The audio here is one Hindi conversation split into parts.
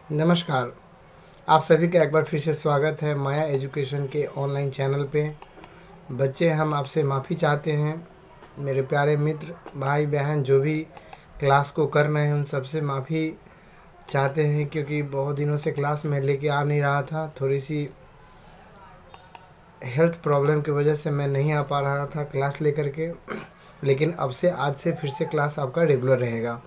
नमस्कार। आप सभी का एक बार फिर से स्वागत है माया एजुकेशन के ऑनलाइन चैनल पे। बच्चे, हम आपसे माफ़ी चाहते हैं। मेरे प्यारे मित्र, भाई बहन जो भी क्लास को कर रहे हैं उन सबसे माफ़ी चाहते हैं, क्योंकि बहुत दिनों से क्लास में लेके आ नहीं रहा था। थोड़ी सी हेल्थ प्रॉब्लम की वजह से मैं नहीं आ पा रहा था क्लास लेकर के, लेकिन अब से आज से फिर से क्लास आपका रेगुलर रहेगा।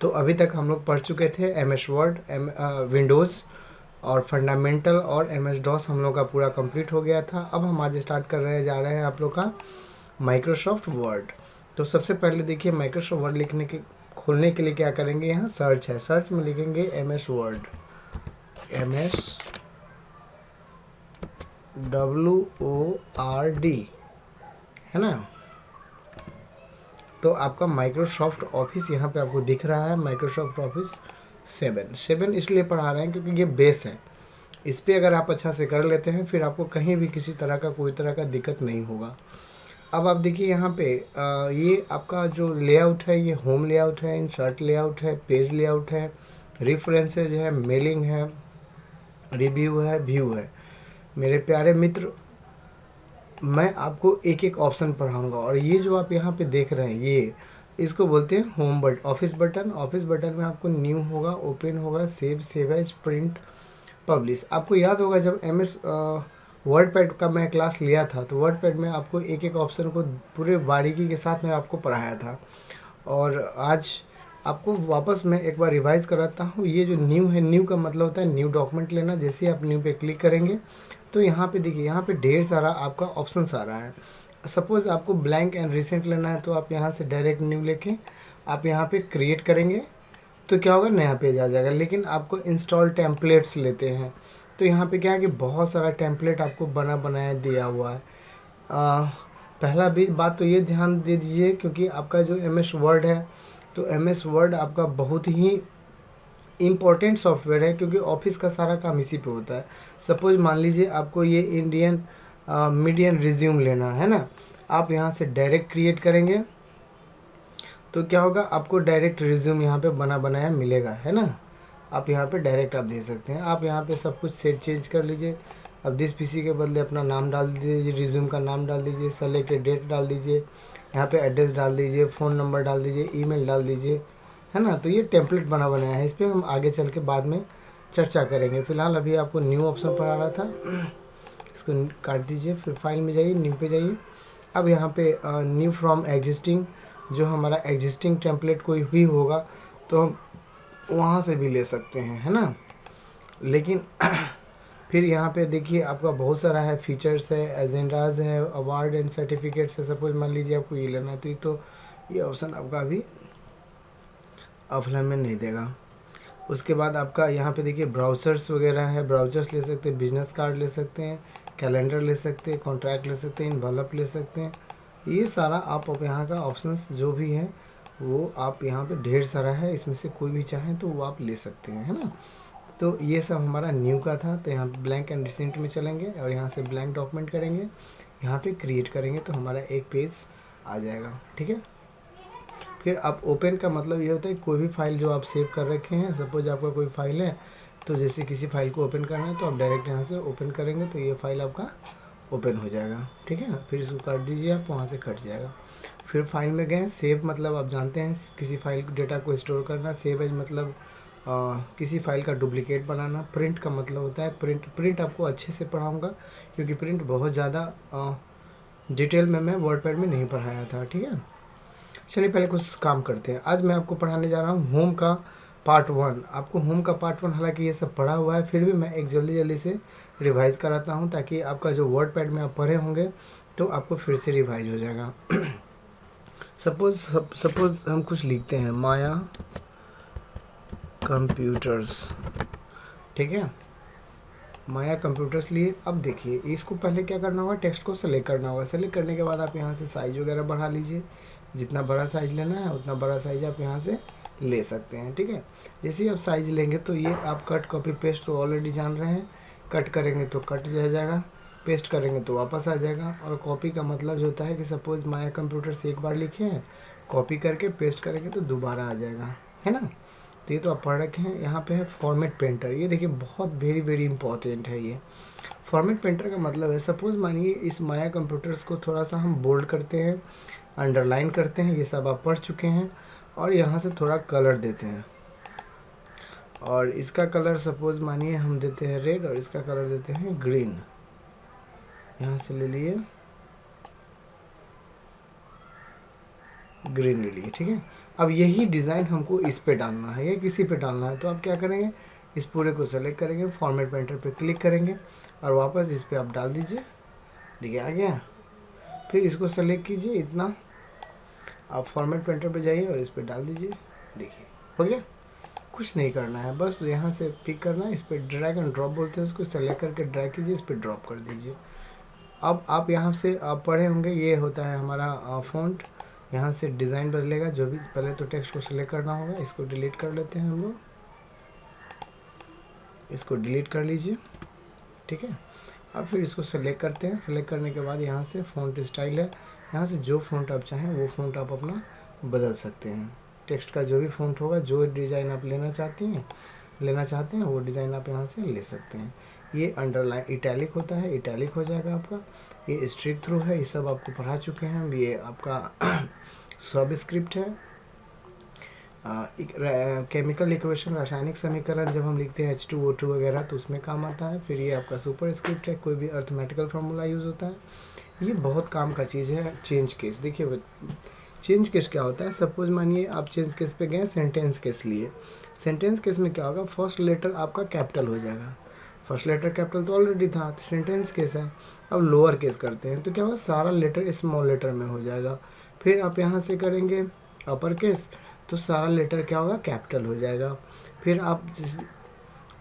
तो अभी तक हम लोग पढ़ चुके थे MS वर्ड, विंडोज़ और फंडामेंटल, और MS डॉस हम लोग का पूरा कंप्लीट हो गया था। अब हम आज स्टार्ट कर रहे जा रहे हैं आप लोग का माइक्रोसॉफ्ट वर्ड। तो सबसे पहले देखिए, माइक्रोसॉफ्ट वर्ड लिखने के खोलने के लिए क्या करेंगे, यहाँ सर्च है, सर्च में लिखेंगे MS वर्ड, MSWORD, है ना। तो आपका माइक्रोसॉफ्ट ऑफिस यहाँ पे आपको दिख रहा है, माइक्रोसॉफ्ट ऑफिस 7 इसलिए पढ़ा रहे हैं क्योंकि ये बेस है। इस पर अगर आप अच्छा से कर लेते हैं फिर आपको कहीं भी किसी तरह का कोई तरह का दिक्कत नहीं होगा। अब आप देखिए यहाँ पे ये आपका जो लेआउट है, ये होम लेआउट है, इंसर्ट लेआउट है, पेज लेआउट है, रेफरेंसेज है, मेलिंग है, रिव्यू है, व्यू है। मेरे प्यारे मित्र, मैं आपको एक एक ऑप्शन पढ़ाऊँगा, और ये जो आप यहाँ पे देख रहे हैं ये इसको बोलते हैं home button, office button. Office button में आपको न्यू होगा, ओपन होगा, सेव एज, प्रिंट, पब्लिश। आपको याद होगा जब MS वर्ड पैड का मैं क्लास लिया था तो वर्ड पैड में आपको एक एक ऑप्शन को पूरे बारीकी के साथ मैं आपको पढ़ाया था, और आज आपको वापस मैं एक बार रिवाइज कराता हूँ। ये जो न्यू है, न्यू का मतलब होता है न्यू डॉक्यूमेंट लेना। जैसे आप न्यू पे क्लिक करेंगे तो यहाँ पे देखिए, यहाँ पे ढेर सारा आपका ऑप्शंस आ रहा है। सपोज़ आपको ब्लैंक एंड रिसेंट लेना है तो आप यहाँ से डायरेक्ट न्यू लेके आप यहाँ पे क्रिएट करेंगे तो क्या होगा, नया पेज आ जाएगा। लेकिन आपको इंस्टॉल टेम्पलेट्स लेते हैं तो यहाँ पे क्या है कि बहुत सारा टेम्पलेट आपको बना बनाया दिया हुआ है। पहला भी बात तो ये ध्यान दे दीजिए, क्योंकि आपका जो MS वर्ड है तो MS वर्ड आपका बहुत ही इम्पोर्टेंट सॉफ्टवेयर है, क्योंकि ऑफिस का सारा काम इसी पे होता है। सपोज मान लीजिए आपको ये इंडियन मीडियन रिज्यूम लेना है ना, आप यहाँ से डायरेक्ट क्रिएट करेंगे तो क्या होगा, आपको डायरेक्ट रिज्यूम यहाँ पे बना बनाया मिलेगा, है ना। आप यहाँ पे डायरेक्ट आप दे सकते हैं। आप यहाँ पे सब कुछ सेट चेंज कर लीजिए। अब दिस PC के बदले अपना नाम डाल दीजिए, रिज्यूम का नाम डाल दीजिए, सेलेक्टेड डेट डाल दीजिए, यहाँ पे एड्रेस डाल दीजिए, फ़ोन नंबर डाल दीजिए, ईमेल डाल दीजिए, है ना। तो ये टेम्पलेट बना बनाया है, इस पर हम आगे चल के बाद में चर्चा करेंगे। फिलहाल अभी आपको न्यू ऑप्शन पढ़ा रहा था, इसको काट दीजिए, फिर फाइल में जाइए, न्यू पे जाइए। अब यहाँ पे न्यू फ्रॉम एग्जिस्टिंग, जो हमारा एग्जिस्टिंग टेम्पलेट कोई भी होगा तो हम वहाँ से भी ले सकते हैं, है ना। लेकिन फिर यहाँ पे देखिए आपका बहुत सारा है, फीचर्स है, एजेंडाज है, अवार्ड एंड सर्टिफिकेट्स है। सपोज मान लीजिए आपको ये लेना है तो ये ऑप्शन आपका अभी ऑफलाइन में नहीं देगा। उसके बाद आपका यहाँ पे देखिए ब्राउज़र्स वगैरह है, ब्राउज़र्स ले सकते हैं, बिजनेस कार्ड ले सकते हैं, कैलेंडर ले सकते हैं, कॉन्ट्रैक्ट ले सकते हैं, इन्वेलप ले सकते हैं। ये सारा आप यहाँ का ऑप्शंस जो भी हैं वो आप यहाँ पे ढेर सारा है, इसमें से कोई भी चाहें तो वो आप ले सकते हैं, है ना। तो ये सब हमारा न्यू का था। तो यहाँ ब्लैंक एंड रिसेंट में चलेंगे और यहाँ से ब्लैंक डॉक्यूमेंट करेंगे, यहाँ पे क्रिएट करेंगे तो हमारा एक पेज आ जाएगा, ठीक है। फिर आप ओपन का मतलब ये होता है कोई भी फाइल जो आप सेव कर रखे हैं, सपोज आपका कोई फाइल है तो जैसे किसी फाइल को ओपन करना है तो आप डायरेक्ट यहाँ से ओपन करेंगे तो ये फाइल आपका ओपन हो जाएगा, ठीक है। फिर इसको काट दीजिए, आप वहाँ से कट जाएगा। फिर फाइल में गए, सेव मतलब आप जानते हैं किसी फाइल डेटा को स्टोर करना, सेव एज मतलब किसी फाइल का डुप्लिकेट बनाना, प्रिंट का मतलब होता है प्रिंट आपको अच्छे से पढ़ाऊँगा क्योंकि प्रिंट बहुत ज़्यादा डिटेल में मैं वर्ड पैड में नहीं पढ़ाया था, ठीक है। चलिए पहले कुछ काम करते हैं। आज मैं आपको पढ़ाने जा रहा हूँ होम का पार्ट 1। आपको होम का पार्ट 1 हालांकि ये सब पढ़ा हुआ है, फिर भी मैं एक जल्दी से रिवाइज़ कराता हूँ ताकि आपका जो वर्ड पैड में आप पढ़े होंगे तो आपको फिर से रिवाइज हो जाएगा। सपोज हम कुछ लिखते हैं, माया कंप्यूटर्स, ठीक है, माया कंप्यूटर्स लिए। अब देखिए इसको पहले क्या करना होगा, टेक्स्ट को सेलेक्ट करना होगा। सेलेक्ट करने के बाद आप यहाँ से साइज़ वगैरह बढ़ा लीजिए, जितना बड़ा साइज़ लेना है उतना बड़ा साइज़ आप यहाँ से ले सकते हैं, ठीक है। जैसे ही आप साइज़ लेंगे तो ये आप कट कॉपी पेस्ट तो ऑलरेडी जान रहे हैं, कट करेंगे तो कट जाएगा, पेस्ट करेंगे तो वापस आ जाएगा। और कॉपी का मतलब जो होता है कि सपोज़ माया कंप्यूटर से एक बार लिखे हैं, कॉपी करके पेस्ट करेंगे तो दोबारा आ जाएगा, है ना। तो ये तो आप पढ़ रखे हैं। यहाँ पे है फॉर्मेट पेंटर। ये देखिए बहुत वेरी इंपॉर्टेंट है ये। फॉर्मेट पेंटर का मतलब है, सपोज मानिए इस माया कंप्यूटर्स को थोड़ा सा हम बोल्ड करते हैं, अंडरलाइन करते हैं, ये सब आप पढ़ चुके हैं, और यहाँ से थोड़ा कलर देते हैं, और इसका कलर सपोज मानिए हम देते हैं रेड, और इसका कलर देते हैं ग्रीन। यहाँ से ले लिए ग्रीन ले लिए, ठीक है। अब यही डिज़ाइन हमको इस पे डालना है या किसी पे डालना है, तो आप क्या करेंगे, इस पूरे को सेलेक्ट करेंगे, फॉर्मेट पेंटर पे क्लिक करेंगे और वापस इस पे आप डाल दीजिए। देखिए आ गया। फिर इसको सेलेक्ट कीजिए इतना, आप फॉर्मेट पेंटर पे जाइए और इस पे डाल दीजिए। देखिए हो गया। कुछ नहीं करना है, बस यहाँ से पिक करना है, इस पर ड्रैग एंड ड्रॉप बोलते हैं उसको, सेलेक्ट करके ड्रैग कीजिए, इस पर ड्रॉप कर दीजिए। अब आप यहाँ से आप पढ़े होंगे, ये होता है हमारा फ़ॉन्ट। यहाँ से डिज़ाइन बदलेगा जो भी, पहले तो टेक्स्ट को सिलेक्ट करना होगा। इसको डिलीट कर लेते हैं हम लोग, इसको डिलीट कर लीजिए, ठीक है। अब फिर इसको सेलेक्ट करते हैं। सेलेक्ट करने के बाद यहाँ से फ़ॉन्ट स्टाइल है, यहाँ से जो फ़ॉन्ट आप चाहें वो फ़ॉन्ट आप अपना बदल सकते हैं। टेक्स्ट का जो भी फ़ॉन्ट होगा, जो डिज़ाइन आप लेना चाहते हैं वो डिज़ाइन आप यहाँ से ले सकते हैं। ये अंडरलाइन इटैलिक होता है, इटैलिक हो जाएगा आपका। ये स्ट्रिक थ्रू है, ये सब आपको पढ़ा चुके हैं हम। ये आपका सब स्क्रिप्ट है। केमिकल इक्वेशन, रासायनिक समीकरण जब हम लिखते हैं H2O2 वगैरह, तो उसमें काम आता है। फिर ये आपका सुपर स्क्रिप्ट है, कोई भी अर्थमेटिकल फार्मूला यूज़ होता है। ये बहुत काम का चीज़ है। चेंज केस, देखिए चेंज केस क्या होता है, सपोज मानिए आप चेंज केस पे गए, सेंटेंस केस लिए। सेंटेंस केस में क्या होगा, फर्स्ट लेटर आपका कैपिटल हो जाएगा। फर्स्ट लेटर कैपिटल तो ऑलरेडी था, तो सेंटेंस केस है। अब लोअर केस करते हैं तो क्या होगा, सारा लेटर स्मॉल लेटर में हो जाएगा। फिर आप यहाँ से करेंगे अपर केस, तो सारा लेटर क्या होगा, कैपिटल हो जाएगा। फिर आप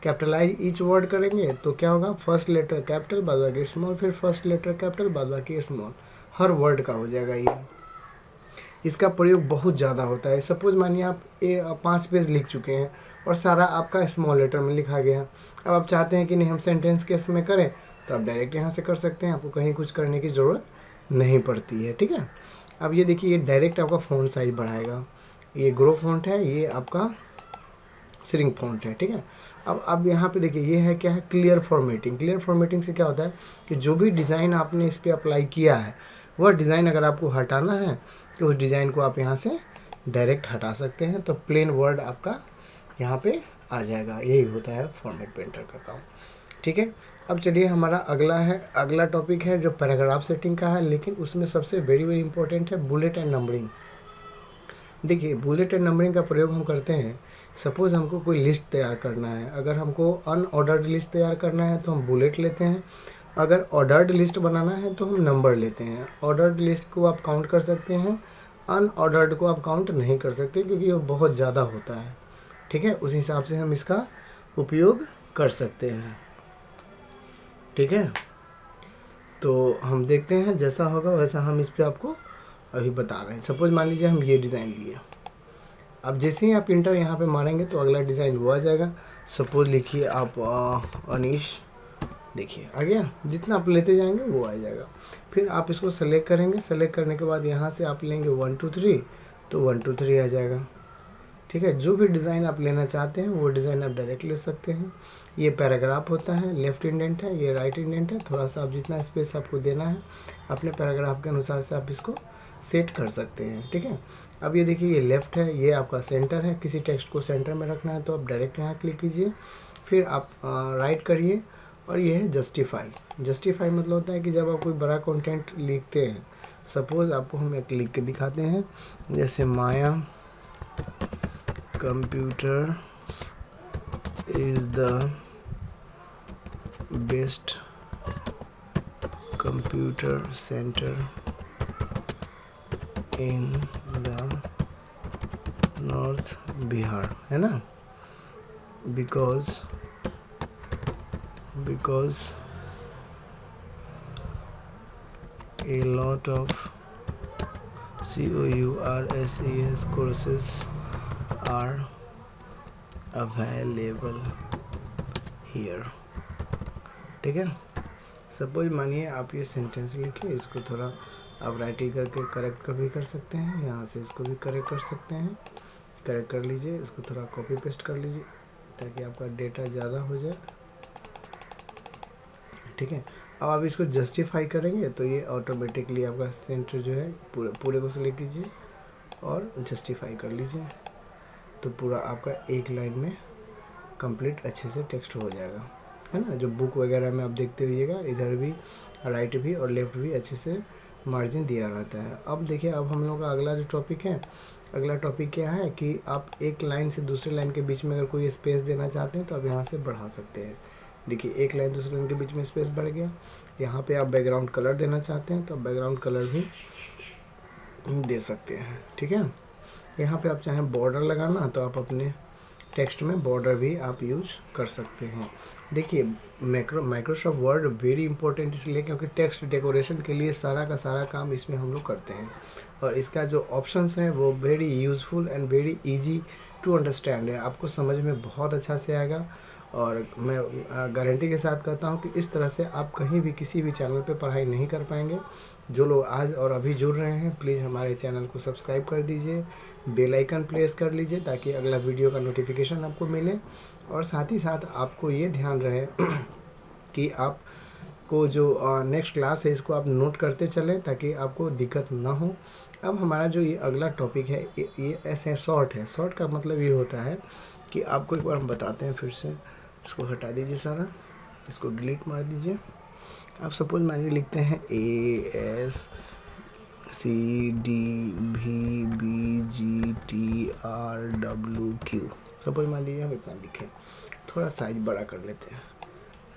कैपिटलाइज ईच वर्ड करेंगे तो क्या होगा, फर्स्ट लेटर कैपिटल बाद बाकी स्मॉल, फिर फर्स्ट लेटर कैपिटल बाद बाकी स्मॉल, हर वर्ड का हो जाएगा ये। इसका प्रयोग बहुत ज़्यादा होता है। सपोज मानिए आप 5 पेज लिख चुके हैं और सारा आपका स्मॉल लेटर में लिखा गया। अब आप चाहते हैं कि नहीं हम सेंटेंस केस में करें, तो आप डायरेक्ट यहाँ से कर सकते हैं, आपको कहीं कुछ करने की ज़रूरत नहीं पड़ती है, ठीक है। अब ये देखिए, ये डायरेक्ट आपका फ़ॉन्ट साइज बढ़ाएगा। ये ग्रो फॉन्ट है, ये आपका श्रिंक फॉन्ट है, ठीक है। अब यहाँ पे देखिए, ये है क्या है, क्लियर फॉर्मेटिंग। क्लियर फॉर्मेटिंग से क्या होता है कि जो भी डिज़ाइन आपने इस पर अप्लाई किया है, वह डिज़ाइन अगर आपको हटाना है तो उस डिज़ाइन को आप यहाँ से डायरेक्ट हटा सकते हैं। तो प्लेन वर्ड आपका यहाँ पे आ जाएगा। यही होता है फॉर्मेट पेंटर का काम, ठीक है। अब चलिए हमारा अगला टॉपिक है जो पैराग्राफ सेटिंग का है, लेकिन उसमें सबसे वेरी इंपॉर्टेंट है बुलेट एंड नंबरिंग। देखिए, बुलेट एंड नंबरिंग का प्रयोग हम करते हैं, सपोज़ हमको कोई लिस्ट तैयार करना है। अगर हमको अनऑर्डर्ड लिस्ट तैयार करना है तो हम बुलेट लेते हैं, अगर ऑर्डर्ड लिस्ट बनाना है तो हम नंबर लेते हैं। ऑर्डर्ड लिस्ट को आप काउंट कर सकते हैं, अनऑर्डर्ड को आप काउंट नहीं कर सकते क्योंकि वो बहुत ज़्यादा होता है, ठीक है। उस हिसाब से हम इसका उपयोग कर सकते हैं, ठीक है। तो हम देखते हैं, जैसा होगा वैसा हम इस पर आपको अभी बता रहे हैं। सपोज मान लीजिए हम ये डिज़ाइन लिए, अब जैसे ही आप इंटर यहाँ पे मारेंगे तो अगला डिज़ाइन वो आ जाएगा। सपोज लिखिए आप अनीश, देखिए आ गया। जितना आप लेते जाएंगे वो आ जाएगा। फिर आप इसको सेलेक्ट करेंगे, सेलेक्ट करने के बाद यहाँ से आप लेंगे 1 2 3, तो 1 2 3 आ जाएगा, ठीक है। जो भी डिज़ाइन आप लेना चाहते हैं वो डिज़ाइन आप डायरेक्ट ले सकते हैं। ये पैराग्राफ होता है, लेफ़्ट इंडेंट है, ये राइट इंडेंट है। थोड़ा सा आप जितना स्पेस आपको देना है अपने पैराग्राफ के अनुसार से आप इसको सेट कर सकते हैं, ठीक है। अब ये देखिए, ये लेफ़्ट है, ये आपका सेंटर है। किसी टेक्स्ट को सेंटर में रखना है तो आप डायरेक्ट यहाँ क्लिक कीजिए, फिर आप राइट करिए, और ये है जस्टिफाई। जस्टिफाई मतलब होता है कि जब आप कोई बड़ा कंटेंट लिखते हैं, सपोज़ आपको हम एक लिख के दिखाते हैं, जैसे Maya computer is the best computer centre in the north Bihar, है ना। Because a lot of COURSES courses are available here, ठीक है। सपोज मानिए आप ये सेंटेंस लिखिए, इसको थोड़ा आप राइटिंग करके करेक्ट भी कर सकते हैं, यहाँ से इसको भी करेक्ट कर सकते हैं, करेक्ट कर लीजिए, इसको थोड़ा कॉपी पेस्ट कर लीजिए ताकि आपका डेटा ज़्यादा हो जाए। ठीक है, अब आप इसको जस्टिफाई करेंगे तो ये ऑटोमेटिकली आपका सेंटर जो है पूरे को सिलेक्ट कीजिए और जस्टिफाई कर लीजिए, तो पूरा आपका एक लाइन में कंप्लीट अच्छे से टेक्स्ट हो जाएगा, है ना। जो बुक वगैरह में आप देखते होइएगा, इधर भी राइट भी और लेफ्ट भी अच्छे से मार्जिन दिया रहता है। अब देखिए, अब हम लोग का अगला जो टॉपिक है, अगला टॉपिक क्या है कि आप एक लाइन से दूसरे लाइन के बीच में अगर कोई स्पेस देना चाहते हैं तो आप यहाँ से बढ़ा सकते हैं। देखिए, एक लाइन दूसरे लाइन के बीच में स्पेस बढ़ गया। यहाँ पे आप बैकग्राउंड कलर देना चाहते हैं तो बैकग्राउंड कलर भी दे सकते हैं। ठीक है, यहाँ पे आप चाहें बॉर्डर लगाना तो आप अपने टेक्स्ट में बॉर्डर भी आप यूज कर सकते हैं। देखिए, माइक्रोसॉफ्ट वर्ड वेरी इंपॉर्टेंट इसलिए क्योंकि टेक्स्ट डेकोरेशन के लिए सारा का सारा काम इसमें हम लोग करते हैं, और इसका जो ऑप्शंस हैं वो very useful and very easy to understand है। आपको समझ में बहुत अच्छा से आएगा, और मैं गारंटी के साथ कहता हूँ कि इस तरह से आप कहीं भी किसी भी चैनल पे पढ़ाई नहीं कर पाएंगे। जो लोग आज और अभी जुड़ रहे हैं, प्लीज़ हमारे चैनल को सब्सक्राइब कर दीजिए, बेल आइकन प्रेस कर लीजिए ताकि अगला वीडियो का नोटिफिकेशन आपको मिले, और साथ ही साथ आपको ये ध्यान रहे कि आपको जो नेक्स्ट क्लास है इसको आप नोट करते चलें ताकि आपको दिक्कत ना हो। अब हमारा जो ये अगला टॉपिक है ये ऐसे शॉर्ट है। शॉर्ट का मतलब ये होता है कि आपको एक बार हम बताते हैं फिर से। इसको हटा दीजिए सारा, इसको डिलीट मार दीजिए। आप सपोज मान लीजिए लिखते हैं ASCDVBGTRWQ, सपोज मान लीजिए हम इतना लिखें। थोड़ा साइज बड़ा कर लेते हैं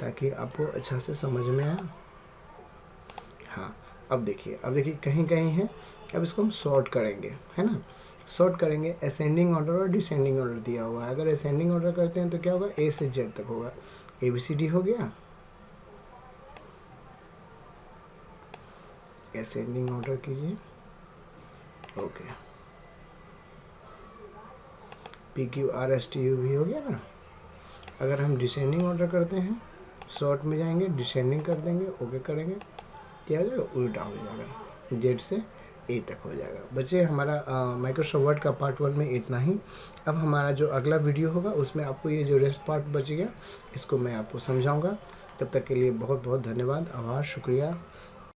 ताकि आपको अच्छा से समझ में आए। हाँ, अब देखिए कहीं कहीं है। अब इसको हम सॉर्ट करेंगे, है ना। सॉर्ट करेंगे, असेंडिंग ऑर्डर और डिसेंडिंग ऑर्डर दिया हुआ है। अगर असेंडिंग ऑर्डर करते हैं तो क्या होगा, ए से जेड तक होगा। ABCD हो गया, असेंडिंग ऑर्डर कीजिए, ओके। PQRSTU भी हो गया ना। अगर हम डिसेंडिंग ऑर्डर करते हैं, शॉर्ट में जाएंगे, डिसेंडिंग कर देंगे, ओके करेंगे, क्या हो जाएगा, उल्टा हो जाएगा, जेड से ए तक हो जाएगा। बच्चे, हमारा माइक्रोसॉफ्ट वर्ड का पार्ट 1 में इतना ही। अब हमारा जो अगला वीडियो होगा उसमें आपको ये जो रेस्ट पार्ट बच गया इसको मैं आपको समझाऊंगा। तब तक के लिए बहुत बहुत धन्यवाद, आभार, शुक्रिया।